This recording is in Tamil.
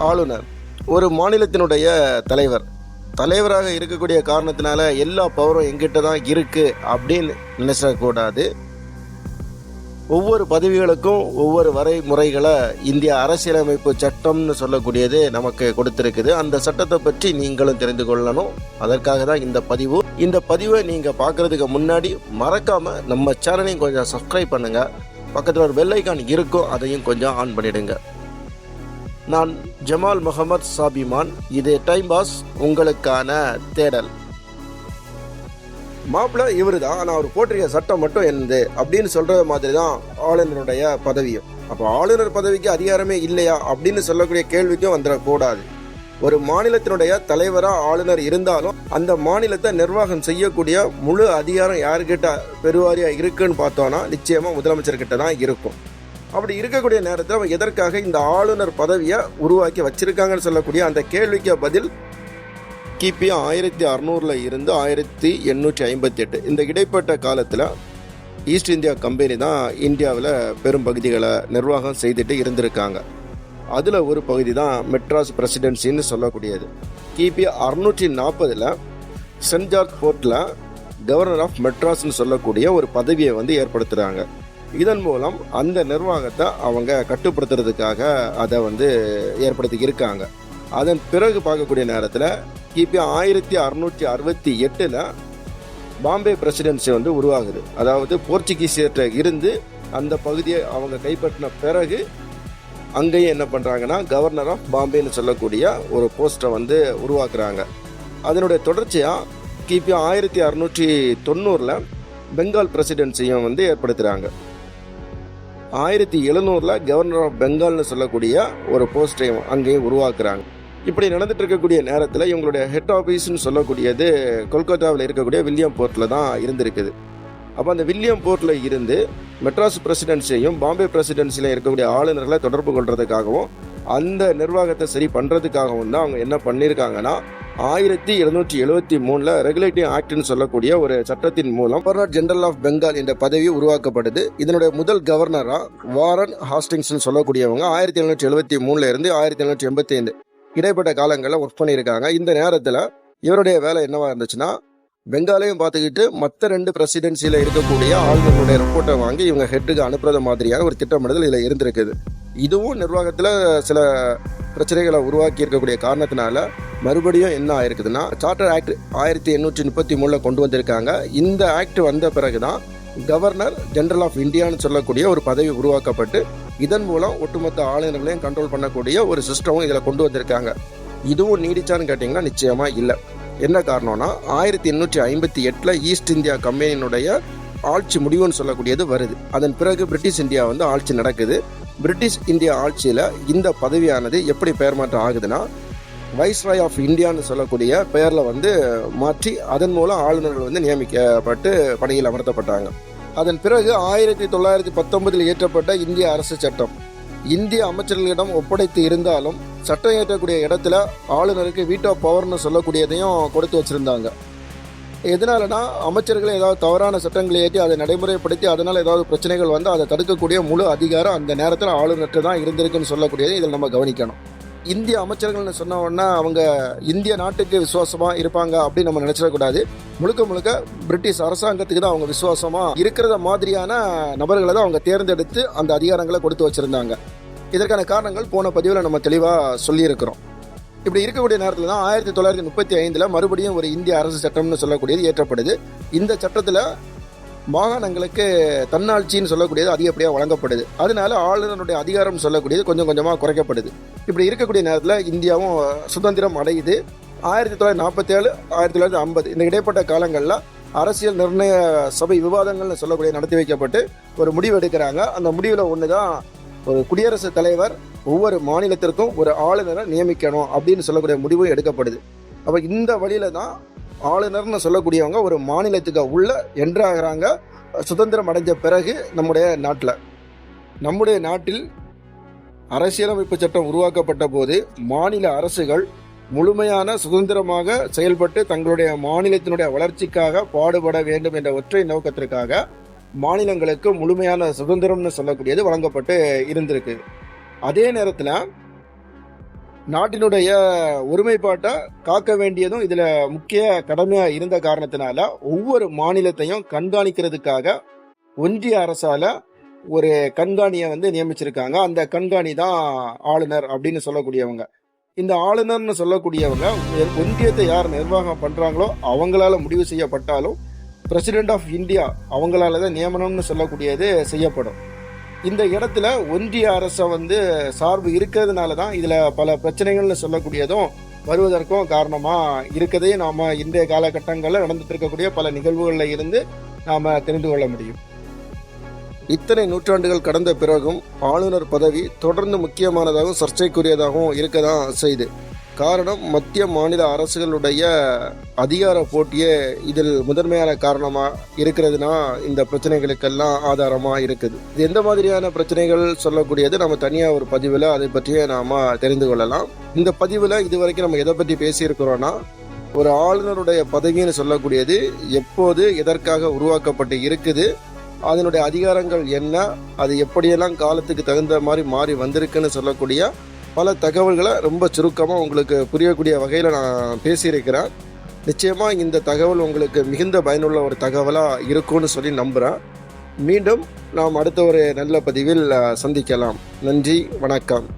ஆளுநர் ஒரு மாநிலத்தினுடைய தலைவராக இருக்கக்கூடிய காரணத்தினால எல்லா பவரும் எங்கிட்ட தான் இருக்கு அப்படின்னு நினைச்சக்கூடாது. ஒவ்வொரு பதவிகளுக்கும் ஒவ்வொரு வரைமுறைகளை இந்திய அரசியலமைப்பு சட்டம்னு சொல்லக்கூடியது நமக்கு கொடுத்திருக்குது. அந்த சட்டத்தை பற்றி நீங்களும் தெரிந்து கொள்ளணும். அதற்காக தான் இந்த பதிவை நீங்கள் பார்க்குறதுக்கு முன்னாடி மறக்காமல் நம்ம சேனலையும் கொஞ்சம் சப்ஸ்கிரைப் பண்ணுங்கள். பக்கத்தில் ஒரு பெல் ஐக்கான் இருக்கும், அதையும் கொஞ்சம் ஆன் பண்ணிடுங்க. நான் ஜமால் முகமது சாபிமான். இது டைம் பாஸ், உங்களுக்கான தேடல். மாப்பிள்ள இவரு தான், ஆனால் அவர் போட்டிருக்க சட்டம் மட்டும் என்னது அப்படின்னு சொல்கிற மாதிரி தான் ஆளுநருடைய பதவியும். அப்போ ஆளுநர் பதவிக்கு அதிகாரமே இல்லையா அப்படின்னு சொல்லக்கூடிய கேள்விக்கும் வந்துடக்கூடாது. ஒரு மாநிலத்தினுடைய தலைவராக ஆளுநர் இருந்தாலும் அந்த மாநிலத்தை நிர்வாகம் செய்யக்கூடிய முழு அதிகாரம் யாருக்கிட்ட பெருவாரியாக இருக்குன்னு பார்த்தோன்னா நிச்சயமாக முதலமைச்சர்கிட்ட தான் இருக்கும். அப்படி இருக்கக்கூடிய நேரத்தில் அவங்க எதற்காக இந்த ஆளுநர் பதவியை உருவாக்கி வச்சிருக்காங்கன்னு சொல்லக்கூடிய அந்த கேள்விக்கு பதில் கிபி 1600 இருந்து 1858 இந்த இடைப்பட்ட காலத்தில் ஈஸ்ட் இந்தியா கம்பெனி தான் இந்தியாவில் பெரும் பகுதிகளை நிர்வாகம் செய்துட்டு இருந்திருக்காங்க. அதில் ஒரு பகுதி தான் மெட்ராஸ் பிரசிடென்சின்னு சொல்லக்கூடியது. கிபி 640 சென்ட் ஜார்ஜ் ஃபோர்ட்டில் கவர்னர் ஆஃப் மெட்ராஸ்ன்னு சொல்லக்கூடிய ஒரு பதவியை ஏற்படுத்துகிறாங்க. இதன் மூலம் அந்த நிர்வாகத்தை அவங்க கட்டுப்படுத்துறதுக்காக அதை ஏற்படுத்தி இருக்காங்க. அதன் பிறகு பார்க்கக்கூடிய நேரத்தில் கிபி 1668 பாம்பே பிரசிடென்சி உருவாகுது. அதாவது போர்ச்சுகீசியர்கிட்ட இருந்து அந்த பகுதியை அவங்க கைப்பற்றின பிறகு அங்கேயும் என்ன பண்ணுறாங்கன்னா கவர்னர் ஆஃப் பாம்பேன்னு சொல்லக்கூடிய ஒரு போஸ்ட்டை உருவாக்குறாங்க. அதனுடைய தொடர்ச்சியாக கிபி 1690 பெங்கால் பிரசிடென்சியும் ஏற்படுத்துகிறாங்க. 1700 கவர்னர் ஆஃப் பெங்கால்னு சொல்லக்கூடிய ஒரு போஸ்டையும் அங்கேயும் உருவாக்குறாங்க. இப்படி நடந்துட்டு இருக்கக்கூடிய நேரத்தில் இவங்களுடைய ஹெட் ஆஃபீஸ்ன்னு சொல்லக்கூடியது கொல்கத்தாவில் இருக்கக்கூடிய வில்லியம் போர்ட்டில் தான் இருந்திருக்குது. அப்போ அந்த வில்லியம் போர்ட்டில் இருந்து மெட்ராஸ் பிரசிடென்சியையும் பாம்பே பிரசிடென்சியில் இருக்கக்கூடிய ஆளுநர்களை தொடர்பு கொள்றதுக்காகவும் அந்த நிர்வாகத்தை சரி பண்ணுறதுக்காகவும் தான் அவங்க என்ன பண்ணியிருக்காங்கன்னா 1773 ரெகுலேட்டிவ் ஆக்ட்னு சொல்லக்கூடிய ஒரு சட்டத்தின் மூலம் கவர்னர் ஜெனரல் ஆஃப் பெங்கால் என்ற பதவி உருவாக்கப்படுது. இதனுடைய முதல் கவர்னராக வாரன் ஹாஸ்டிங்ஸ்னு சொல்லக்கூடியவங்க 1773 இருந்து 1785 இடைப்பட்ட காலங்களில் ஒர்க் பண்ணியிருக்காங்க. இந்த நேரத்தில் இவருடைய வேலை என்னவா இருந்துச்சுன்னா பெங்காலையும் பார்த்துக்கிட்டு மற்ற 2 பிரசிடென்சியில் இருக்கக்கூடிய ஆளுநர்களுடைய ரிப்போர்ட்டை வாங்கி இவங்க ஹெட்டுக்கு அனுப்புறது மாதிரியான ஒரு திட்டமிடுதல் இதில் இருந்திருக்குது. இதுவும் நிர்வாகத்தில் சில பிரச்சனைகளை உருவாக்கி இருக்கக்கூடிய காரணத்தினால மறுபடியும் என்ன ஆயிருக்குதுன்னா சார்ட்டர் ஆக்ட் 1833 கொண்டு வந்திருக்காங்க. இந்த ஆக்ட் வந்த பிறகு தான் கவர்னர் ஜெனரல் ஆஃப் இந்தியான்னு சொல்லக்கூடிய ஒரு பதவி உருவாக்கப்பட்டு இதன் மூலம் ஒட்டுமொத்த ஆளுநர்களையும் கண்ட்ரோல் பண்ணக்கூடிய ஒரு சிஸ்டமும் இதில் கொண்டு வந்திருக்காங்க. இதுவும் நீடிச்சான்னு கேட்டிங்கன்னா நிச்சயமாக இல்லை. என்ன காரணம்னா 1858 ஈஸ்ட் இந்தியா கம்பெனியினுடைய ஆட்சி முடிவுன்னு சொல்லக்கூடியது வருது. அதன் பிறகு பிரிட்டிஷ் இந்தியா ஆட்சி நடக்குது. பிரிட்டிஷ் இந்தியா ஆட்சியில் இந்த பதவியானது எப்படி பெயர் மாற்றம் ஆகுதுன்னா வைஸ்ராய் ஆஃப் இந்தியான்னு சொல்லக்கூடிய பெயரில் மாற்றி அதன் மூலம் ஆளுநர்கள் நியமிக்கப்பட்டு பணியில் அமர்த்தப்பட்டாங்க. அதன் பிறகு 1919 இயற்றப்பட்ட இந்திய அரசு சட்டம் இந்திய அமைச்சர்களிடம் ஒப்படைத்து இருந்தாலும் சட்டம் இயற்றக்கூடிய இடத்துல ஆளுநருக்கு வீட்டோ பவர்னு சொல்லக்கூடியதையும் கொடுத்து வச்சுருந்தாங்க. எதனாலனா அமைச்சர்கள் ஏதாவது தவறான சட்டங்களை ஏற்றி அதை நடைமுறைப்படுத்தி அதனால் ஏதாவது பிரச்சனைகள் அதை தடுக்கக்கூடிய முழு அதிகாரம் அந்த நேரத்தில் ஆளுநர்கிட்ட தான் இருந்திருக்குன்னு சொல்லக்கூடியதை இதில் நம்ம கவனிக்கணும். இந்திய அமைச்சர்கள்னு சொன்ன உடனே அவங்க இந்திய நாட்டுக்கு விசுவாசமாக இருப்பாங்க அப்படின்னு நம்ம நினச்சிடக்கூடாது. முழுக்க பிரிட்டிஷ் அரசாங்கத்துக்கு தான் அவங்க விசுவாசமாக இருக்கிறத மாதிரியான நபர்களை தான் அவங்க தேர்ந்தெடுத்து அந்த அதிகாரங்களை கொடுத்து வச்சுருந்தாங்க. இதற்கான காரணங்கள் போன பதிவில் நம்ம தெளிவாக சொல்லியிருக்கிறோம். இப்படி இருக்கக்கூடிய நேரத்தில் தான் 1935 மறுபடியும் ஒரு இந்திய அரசு சட்டம்னு சொல்லக்கூடியது ஏற்றப்படுது. இந்த சட்டத்தில் மாகாணங்களுக்கு தன்னாட்சின்னு சொல்லக்கூடியது அதிகப்படியாக வழங்கப்படுது. அதனால ஆளுநருடைய அதிகாரம் சொல்லக்கூடியது கொஞ்சம் கொஞ்சமாக குறைக்கப்படுது. இப்படி இருக்கக்கூடிய நேரத்தில் இந்தியாவும் சுதந்திரம் அடையுது. 1947 1950 இந்த இடைப்பட்ட காலங்களில் அரசியல் நிர்ணய சபை விவாதங்கள்னு சொல்லக்கூடிய நடத்தி வைக்கப்பட்டு ஒரு முடிவு எடுக்கிறாங்க. அந்த முடிவில் ஒன்று தான் ஒரு குடியரசுத் தலைவர் ஒவ்வொரு மாநிலத்திற்கும் ஒரு ஆளுநரை நியமிக்கணும் அப்படின்னு சொல்லக்கூடிய முடிவும் எடுக்கப்படுது. அப்போ இந்த வழியில தான் ஆளுநர்னு சொல்லக்கூடியவங்க ஒரு மாநிலத்துக்கு உள்ள என்ட்ராகிறாங்க. சுதந்திரம் அடைஞ்ச பிறகு நம்முடைய நாட்டில் அரசியலமைப்பு சட்டம் உருவாக்கப்பட்ட போது மாநில அரசுகள் முழுமையான சுதந்திரமாக செயல்பட்டு தங்களுடைய மாநிலத்தினுடைய வளர்ச்சிக்காக பாடுபட வேண்டும் என்ற ஒற்றை நோக்கத்திற்காக மாநிலங்களுக்கு முழுமையான சுதந்திரம்னு சொல்லக்கூடியது வழங்கப்பட்டு இருந்திருக்கு. அதே நேரத்தில் நாட்டினுடைய ஒருமைப்பாட்டை காக்க வேண்டியதும் இதுல முக்கிய கடமையா இருந்த காரணத்தினால ஒவ்வொரு மாநிலத்தையும் கண்காணிக்கிறதுக்காக ஒன்றிய அரசால ஒரு கண்காணியை நியமிச்சிருக்காங்க. அந்த கண்காணி தான் ஆளுநர் அப்படின்னு சொல்லக்கூடியவங்க. இந்த ஆளுநர்னு சொல்லக்கூடியவங்க ஒன்றியத்தை யார் நிர்வாகம் பண்றாங்களோ அவங்களால முடிவு செய்யப்பட்டாலும் பிரசிடென்ட் ஆஃப் இந்தியா அவங்களால தான் நியமனம்னு சொல்லக்கூடியது செய்யப்படும். இந்த இடத்துல ஒன்றிய அரசை சார்பு இருக்கிறதுனால தான் இதுல பல பிரச்சனைகள்னு சொல்லக்கூடியதும் வருவதற்கும் காரணமா இருக்கதே நாம இன்றைய காலகட்டங்களில் நடந்துட்டு இருக்கக்கூடிய பல நிகழ்வுகள்ல இருந்து நாம தெரிந்து கொள்ள முடியும். இத்தனை நூற்றாண்டுகள் கடந்த பிறகும் ஆளுநர் பதவி தொடர்ந்து முக்கியமானதாகவும் சர்ச்சைக்குரியதாகவும் இருக்கதான் செய்து. காரணம், மத்திய மாநில அரசுகளுடைய அதிகார போட்டியே இதில் முதன்மையான காரணமா இருக்கிறதுனா இந்த பிரச்சனைகளுக்கெல்லாம் ஆதாரமா இருக்குது. இது எந்த மாதிரியான பிரச்சனைகள் சொல்லக்கூடியது நம்ம தனியா ஒரு பதிவுல அதை பற்றியே நாம தெரிந்து கொள்ளலாம். இந்த பதிவுல இதுவரைக்கும் நம்ம எதை பற்றி பேசியிருக்கிறோம்னா, ஒரு ஆளுநருடைய பதவின்னு சொல்லக்கூடியது எப்போது எதற்காக உருவாக்கப்பட்டு இருக்குது, அதனுடைய அதிகாரங்கள் என்ன, அது எப்படியெல்லாம் காலத்துக்கு தகுந்த மாதிரி மாறி வந்திருக்குன்னு சொல்லக்கூடிய பல தகவல்களை ரொம்ப சுருக்கமாக உங்களுக்கு புரியக்கூடிய வகையில் நான் பேசியிருக்கிறேன். நிச்சயமாக இந்த தகவல் உங்களுக்கு மிகுந்த பயனுள்ள ஒரு தகவலாக இருக்கும்னு சொல்லி நம்புகிறேன். மீண்டும் நாம் அடுத்த ஒரு நல்ல பதிவில் சந்திக்கலாம். நன்றி, வணக்கம்.